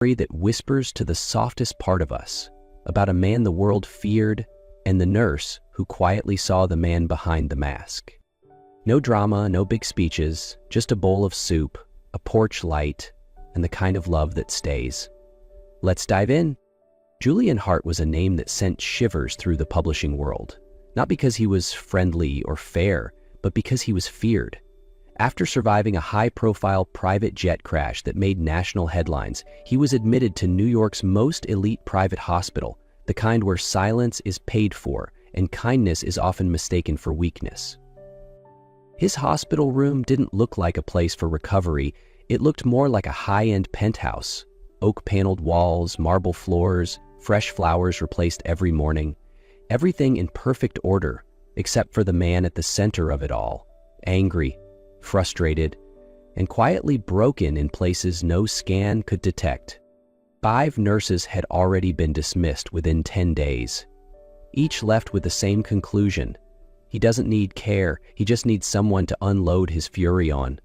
story that whispers to the softest part of us, about a man the world feared and the nurse who quietly saw the man behind the mask. No drama, no big speeches, just a bowl of soup, a porch light, and the kind of love that stays. Let's dive in. Julian Hart was a name that sent shivers through the publishing world, not because he was friendly or fair, but because he was feared. After surviving a high-profile private jet crash that made national headlines, he was admitted to New York's most elite private hospital, the kind where silence is paid for and kindness is often mistaken for weakness. His hospital room didn't look like a place for recovery. It looked more like a high-end penthouse. Oak-paneled walls, marble floors, fresh flowers replaced every morning. Everything in perfect order, except for the man at the center of it all, angry, frustrated, and quietly broken in places no scan could detect. 5 nurses had already been dismissed within 10 days. Each left with the same conclusion. He doesn't need care, he just needs someone to unload his fury on.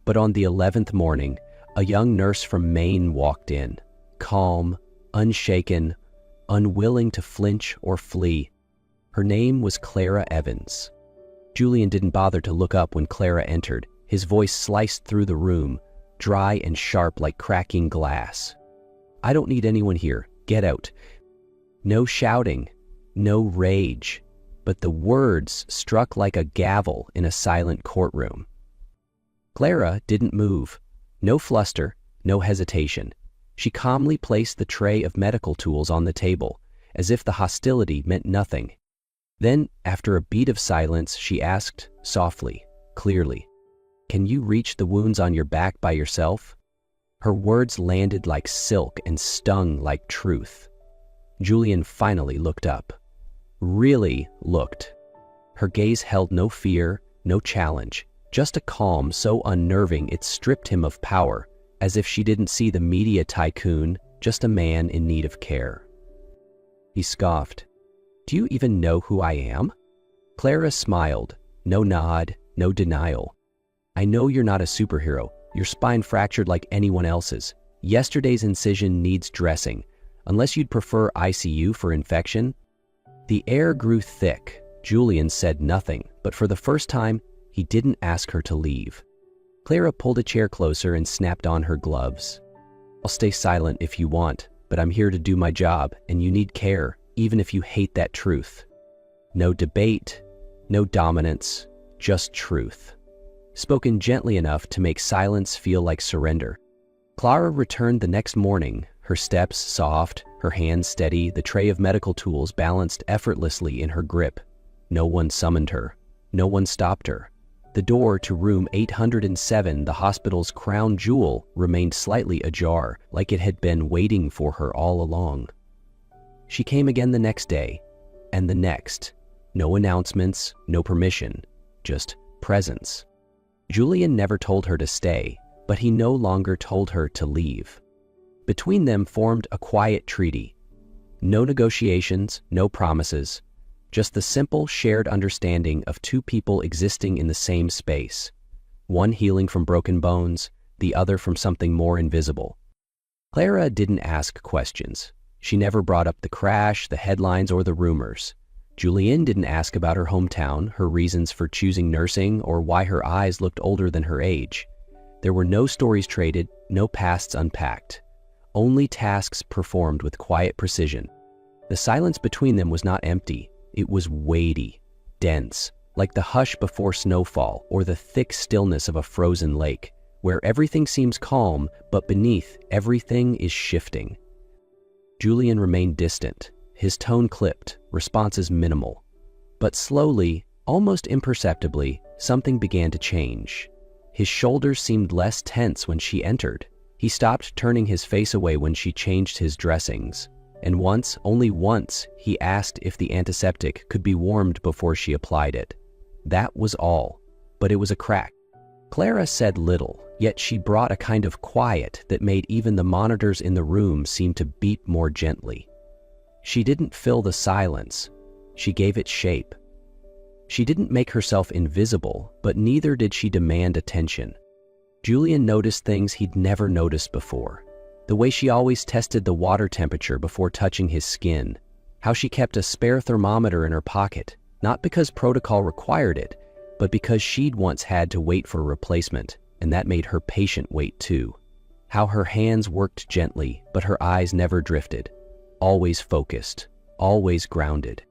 But on the 11th morning, a young nurse from Maine walked in, calm, unshaken, unwilling to flinch or flee. Her name was Clara Evans. Julian didn't bother to look up when Clara entered. His voice sliced through the room, dry and sharp like cracking glass. "I don't need anyone here. Get out." No shouting, no rage, but the words struck like a gavel in a silent courtroom. Clara didn't move. No fluster, no hesitation. She calmly placed the tray of medical tools on the table, as if the hostility meant nothing. Then, after a beat of silence, she asked, softly, clearly, "Can you reach the wounds on your back by yourself?" Her words landed like silk and stung like truth. Julian finally looked up. Really looked. Her gaze held no fear, no challenge, just a calm so unnerving it stripped him of power, as if she didn't see the media tycoon, just a man in need of care. He scoffed. "Do you even know who I am?" Clara smiled. No nod, no denial. "I know you're not a superhero. Your spine fractured like anyone else's. Yesterday's incision needs dressing. Unless you'd prefer ICU for infection." The air grew thick. Julian said nothing, but for the first time, he didn't ask her to leave. Clara pulled a chair closer and snapped on her gloves. "I'll stay silent if you want, but I'm here to do my job, and you need care, even if you hate that truth." No debate, no dominance, just truth. Spoken gently enough to make silence feel like surrender. Clara returned the next morning, her steps soft, her hands steady, the tray of medical tools balanced effortlessly in her grip. No one summoned her. No one stopped her. The door to room 807, the hospital's crown jewel, remained slightly ajar, like it had been waiting for her all along. She came again the next day, and the next. No announcements, no permission, just presence. Julian never told her to stay, but he no longer told her to leave. Between them formed a quiet treaty. No negotiations, no promises, just the simple shared understanding of 2 people existing in the same space, one healing from broken bones, the other from something more invisible. Clara didn't ask questions. She never brought up the crash, the headlines, or the rumors. Julian didn't ask about her hometown, her reasons for choosing nursing, or why her eyes looked older than her age. There were no stories traded, no pasts unpacked. Only tasks performed with quiet precision. The silence between them was not empty. It was weighty, dense, like the hush before snowfall or the thick stillness of a frozen lake, where everything seems calm, but beneath, everything is shifting. Julian remained distant, his tone clipped, responses minimal. But slowly, almost imperceptibly, something began to change. His shoulders seemed less tense when she entered. He stopped turning his face away when she changed his dressings. And once, only once, he asked if the antiseptic could be warmed before she applied it. That was all, but it was a crack. Clara said little, yet she brought a kind of quiet that made even the monitors in the room seem to beep more gently. She didn't fill the silence, she gave it shape. She didn't make herself invisible, but neither did she demand attention. Julian noticed things he'd never noticed before. The way she always tested the water temperature before touching his skin. How she kept a spare thermometer in her pocket, not because protocol required it, but because she'd once had to wait for a replacement, and that made her patient wait too. How her hands worked gently, but her eyes never drifted. Always focused, always grounded.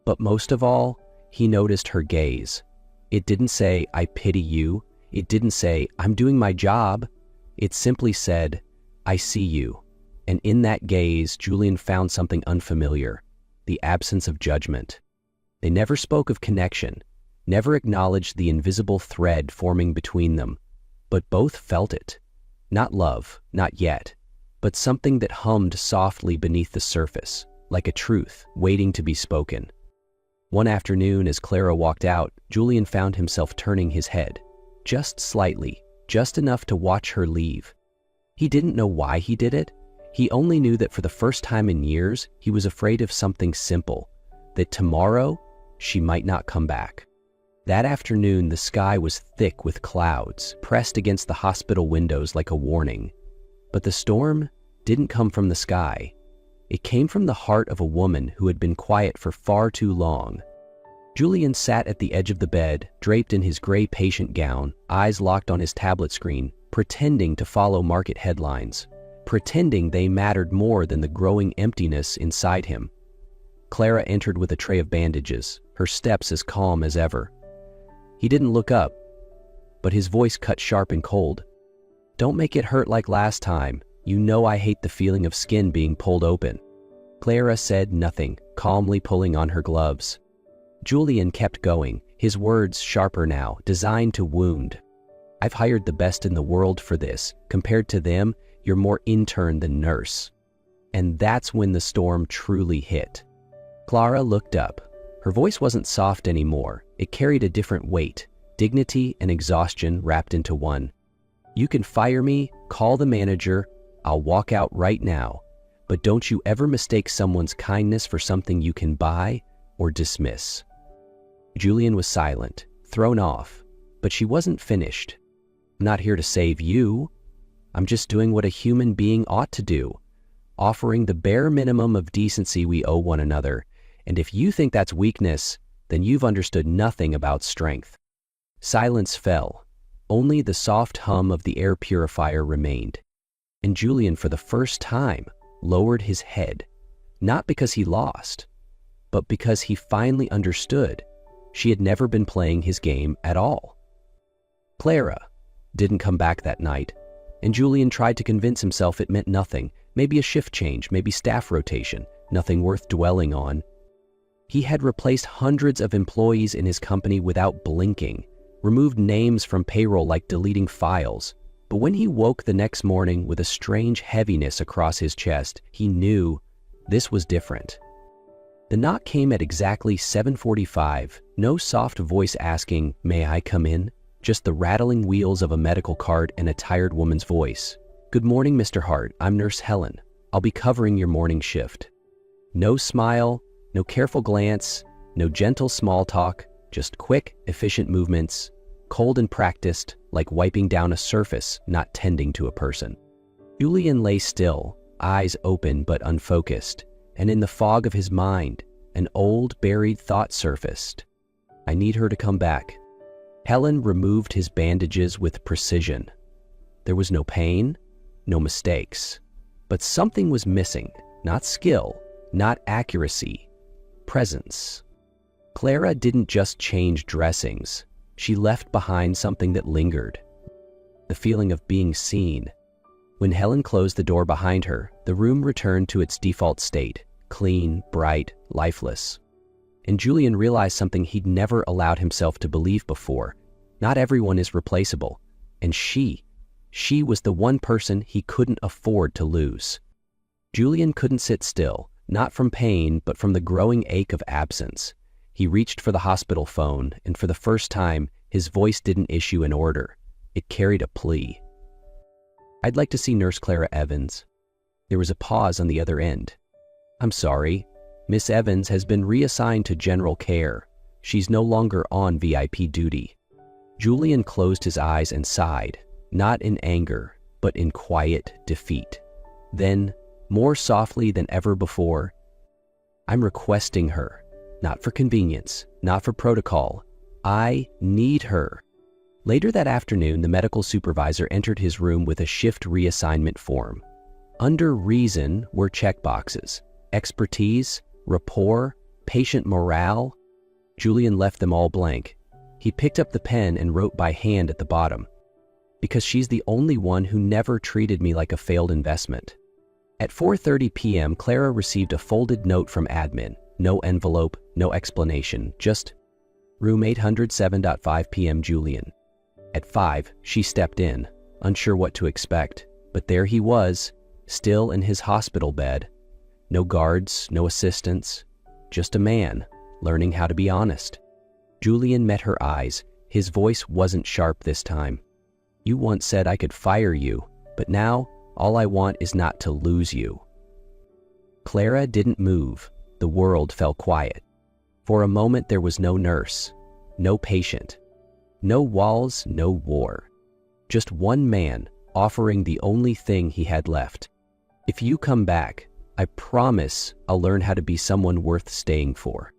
But most of all, he noticed her gaze. It didn't say, "I pity you." It didn't say, "I'm doing my job." It simply said, "I see you." And in that gaze, Julian found something unfamiliar, the absence of judgment. They never spoke of connection, never acknowledged the invisible thread forming between them, but both felt it. Not love, not yet, but something that hummed softly beneath the surface, like a truth waiting to be spoken. One afternoon, as Clara walked out, Julian found himself turning his head, just slightly, just enough to watch her leave. He didn't know why he did it. He only knew that for the first time in years, he was afraid of something simple, that tomorrow she might not come back. That afternoon, the sky was thick with clouds, pressed against the hospital windows like a warning. But the storm didn't come from the sky. It came from the heart of a woman who had been quiet for far too long. Julian sat at the edge of the bed, draped in his gray patient gown, eyes locked on his tablet screen, pretending to follow market headlines, pretending they mattered more than the growing emptiness inside him. Clara entered with a tray of bandages, her steps as calm as ever. He didn't look up, but his voice cut sharp and cold. "Don't make it hurt like last time. You know I hate the feeling of skin being pulled open." Clara said nothing, calmly pulling on her gloves. Julian kept going, his words sharper now, designed to wound. "I've hired the best in the world for this. Compared to them, you're more intern than nurse." And that's when the storm truly hit. Clara looked up. Her voice wasn't soft anymore. It carried a different weight, dignity and exhaustion wrapped into one. "You can fire me, call the manager, I'll walk out right now, but don't you ever mistake someone's kindness for something you can buy or dismiss." Julian was silent, thrown off, but she wasn't finished. "I'm not here to save you. I'm just doing what a human being ought to do, offering the bare minimum of decency we owe one another, and if you think that's weakness, then you've understood nothing about strength." Silence fell. Only the soft hum of the air purifier remained. And Julian, for the first time, lowered his head, not because he lost, but because he finally understood she had never been playing his game at all. Clara didn't come back that night, and Julian tried to convince himself it meant nothing, maybe a shift change, maybe staff rotation, nothing worth dwelling on. He had replaced hundreds of employees in his company without blinking, removed names from payroll like deleting files. But when he woke the next morning with a strange heaviness across his chest, he knew this was different. The knock came at exactly 7:45, no soft voice asking, "May I come in?" Just the rattling wheels of a medical cart and a tired woman's voice. "Good morning, Mr. Hart. I'm Nurse Helen. I'll be covering your morning shift." No smile, no careful glance, no gentle small talk, just quick, efficient movements, cold and practiced, like wiping down a surface, not tending to a person. Julian lay still, eyes open but unfocused, and in the fog of his mind, an old, buried thought surfaced. "I need her to come back." Helen removed his bandages with precision. There was no pain, no mistakes, but something was missing, not skill, not accuracy, presence. Clara didn't just change dressings. She left behind something that lingered. The feeling of being seen. When Helen closed the door behind her, the room returned to its default state, clean, bright, lifeless. And Julian realized something he'd never allowed himself to believe before. Not everyone is replaceable. And she was the one person he couldn't afford to lose. Julian couldn't sit still, not from pain, but from the growing ache of absence. He reached for the hospital phone, and for the first time, his voice didn't issue an order. It carried a plea. "I'd like to see Nurse Clara Evans." There was a pause on the other end. "I'm sorry. Miss Evans has been reassigned to general care. She's no longer on VIP duty." Julian closed his eyes and sighed, not in anger, but in quiet defeat. Then, more softly than ever before, "I'm requesting her, not for convenience, not for protocol. I need her." Later that afternoon, the medical supervisor entered his room with a shift reassignment form. Under reason were checkboxes: expertise, rapport, patient morale. Julian left them all blank. He picked up the pen and wrote by hand at the bottom, "Because she's the only one who never treated me like a failed investment." At 4:30 p.m., Clara received a folded note from admin. No envelope, no explanation, just room 807.5 p.m. Julian. At 5, she stepped in, unsure what to expect, but there he was, still in his hospital bed. No guards, no assistants, just a man, learning how to be honest. Julian met her eyes. His voice wasn't sharp this time. "You once said I could fire you, but now all I want is not to lose you." Clara didn't move. The world fell quiet. For a moment there was no nurse, no patient, no walls, no war. Just one man offering the only thing he had left. "If you come back, I promise I'll learn how to be someone worth staying for."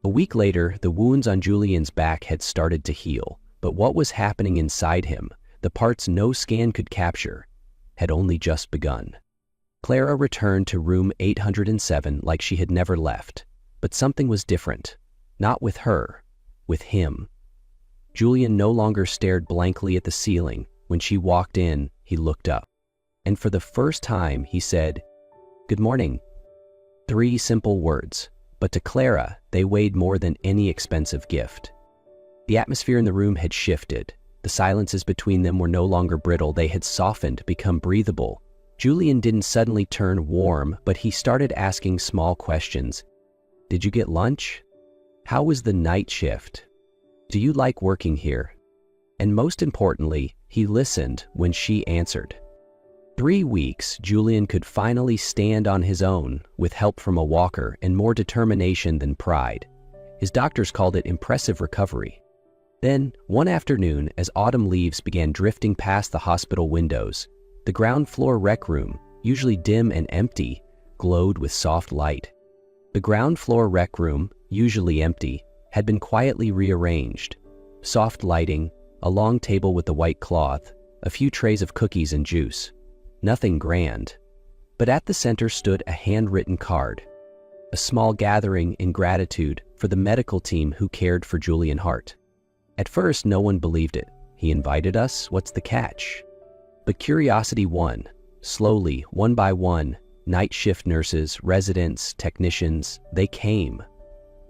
A week later, the wounds on Julian's back had started to heal, but what was happening inside him, the parts no scan could capture, had only just begun. Clara returned to room 807 like she had never left, but something was different. Not with her, with him. Julian no longer stared blankly at the ceiling. When she walked in, he looked up. And for the first time, he said, "Good morning." 3 simple words, but to Clara, they weighed more than any expensive gift. The atmosphere in the room had shifted. The silences between them were no longer brittle. They had softened, become breathable. Julian didn't suddenly turn warm, but he started asking small questions. "Did you get lunch? How was the night shift? Do you like working here?" And most importantly, he listened when she answered. 3 weeks, Julian could finally stand on his own, with help from a walker and more determination than pride. His doctors called it impressive recovery. Then, one afternoon, as autumn leaves began drifting past the hospital windows, the ground floor rec room, usually dim and empty, glowed with soft light. The ground floor rec room, usually empty, had been quietly rearranged. Soft lighting, a long table with the white cloth, a few trays of cookies and juice. Nothing grand. But at the center stood a handwritten card. A small gathering in gratitude for the medical team who cared for Julian Hart. At first, no one believed it. "He invited us? What's the catch?" But curiosity won. Slowly, one by one, night shift nurses, residents, technicians, they came.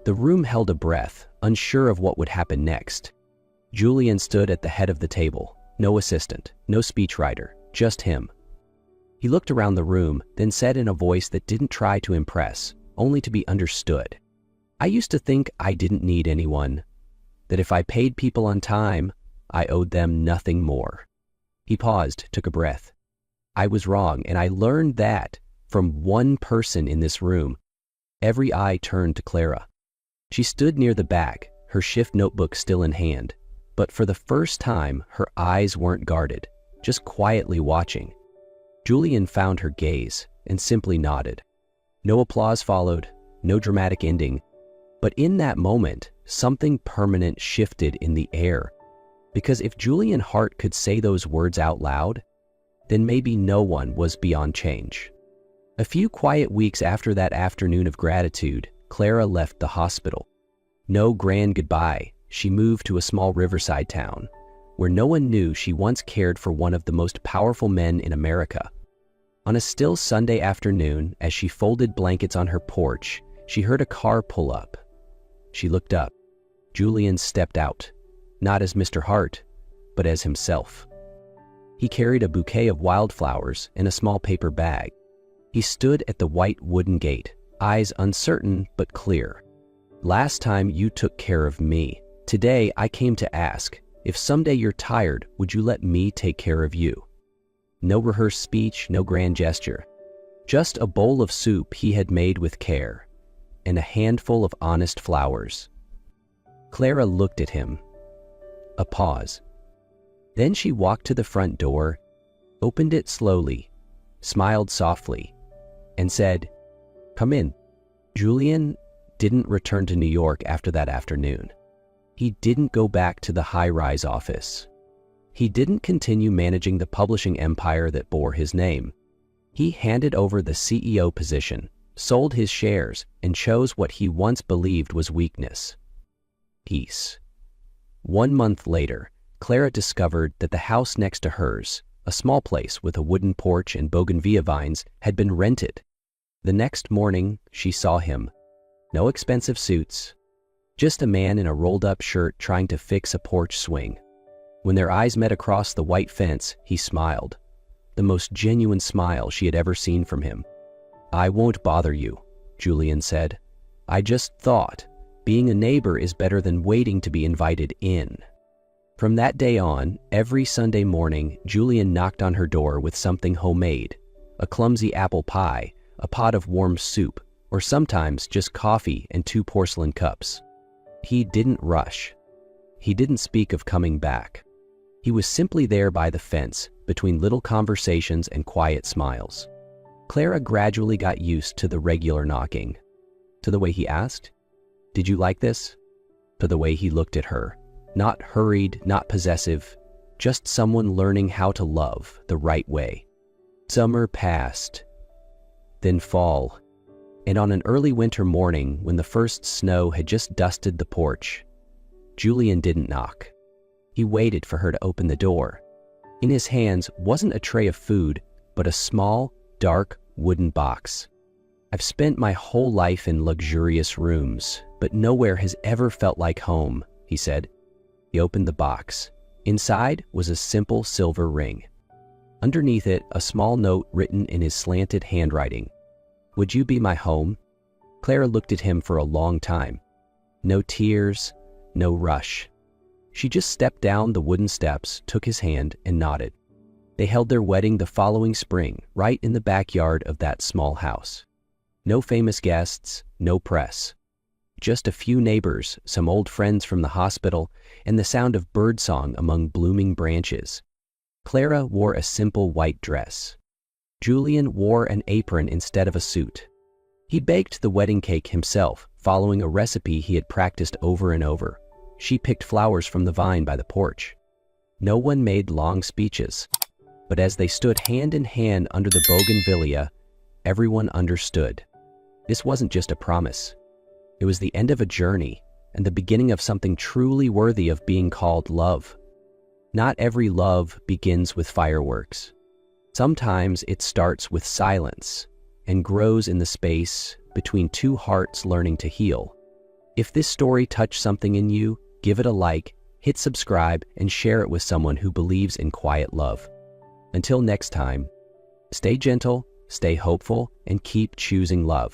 The room held a breath, unsure of what would happen next. Julian stood at the head of the table. No assistant, no speechwriter, just him. He looked around the room, then said in a voice that didn't try to impress, only to be understood, "I used to think I didn't need anyone, that if I paid people on time, I owed them nothing more." He paused, took a breath. "I was wrong, and I learned that from one person in this room." Every eye turned to Clara. She stood near the back, her shift notebook still in hand, but for the first time, her eyes weren't guarded, just quietly watching. Julian found her gaze and simply nodded. No applause followed, no dramatic ending, but in that moment, something permanent shifted in the air. Because if Julian Hart could say those words out loud, then maybe no one was beyond change. A few quiet weeks after that afternoon of gratitude, Clara left the hospital. No grand goodbye, she moved to a small riverside town, where no one knew she once cared for one of the most powerful men in America. On a still Sunday afternoon, as she folded blankets on her porch, she heard a car pull up. She looked up. Julian stepped out, not as Mr. Hart, but as himself. He carried a bouquet of wildflowers in a small paper bag. He stood at the white wooden gate, eyes uncertain but clear. "Last time you took care of me. Today I came to ask, if someday you're tired, would you let me take care of you?" No rehearsed speech, no grand gesture. Just a bowl of soup he had made with care, and a handful of honest flowers. Clara looked at him. A pause. Then she walked to the front door, opened it slowly, smiled softly, and said, "Come in." Julian didn't return to New York after that afternoon. He didn't go back to the high-rise office. He didn't continue managing the publishing empire that bore his name. He handed over the CEO position, sold his shares, and chose what he once believed was weakness: peace. 1 month later, Clara discovered that the house next to hers, a small place with a wooden porch and bougainvillea vines, had been rented. The next morning, she saw him. No expensive suits, just a man in a rolled-up shirt trying to fix a porch swing. When their eyes met across the white fence, he smiled, the most genuine smile she had ever seen from him. "I won't bother you," Julian said. "I just thought being a neighbor is better than waiting to be invited in." From that day on, every Sunday morning, Julian knocked on her door with something homemade: a clumsy apple pie, a pot of warm soup, or sometimes just coffee and 2 porcelain cups. He didn't rush. He didn't speak of coming back. He was simply there by the fence, between little conversations and quiet smiles. Clara gradually got used to the regular knocking, to the way he asked, "Did you like this?" to the way he looked at her. Not hurried, not possessive, just someone learning how to love the right way. Summer passed, then fall, and on an early winter morning when the first snow had just dusted the porch, Julian didn't knock. He waited for her to open the door. In his hands wasn't a tray of food, but a small, dark, wooden box. "I've spent my whole life in luxurious rooms, but nowhere has ever felt like home," he said. He opened the box. Inside was a simple silver ring. Underneath it, a small note written in his slanted handwriting. "Would you be my home?" Clara looked at him for a long time. No tears, no rush. She just stepped down the wooden steps, took his hand, and nodded. They held their wedding the following spring, right in the backyard of that small house. No famous guests, no press. Just a few neighbors, some old friends from the hospital, and the sound of birdsong among blooming branches. Clara wore a simple white dress. Julian wore an apron instead of a suit. He baked the wedding cake himself, following a recipe he had practiced over and over. She picked flowers from the vine by the porch. No one made long speeches, but as they stood hand in hand under the bougainvillea, everyone understood. This wasn't just a promise. It was the end of a journey and the beginning of something truly worthy of being called love. Not every love begins with fireworks. Sometimes it starts with silence and grows in the space between 2 hearts learning to heal. If this story touched something in you, give it a like, hit subscribe, and share it with someone who believes in quiet love. Until next time, stay gentle, stay hopeful, and keep choosing love.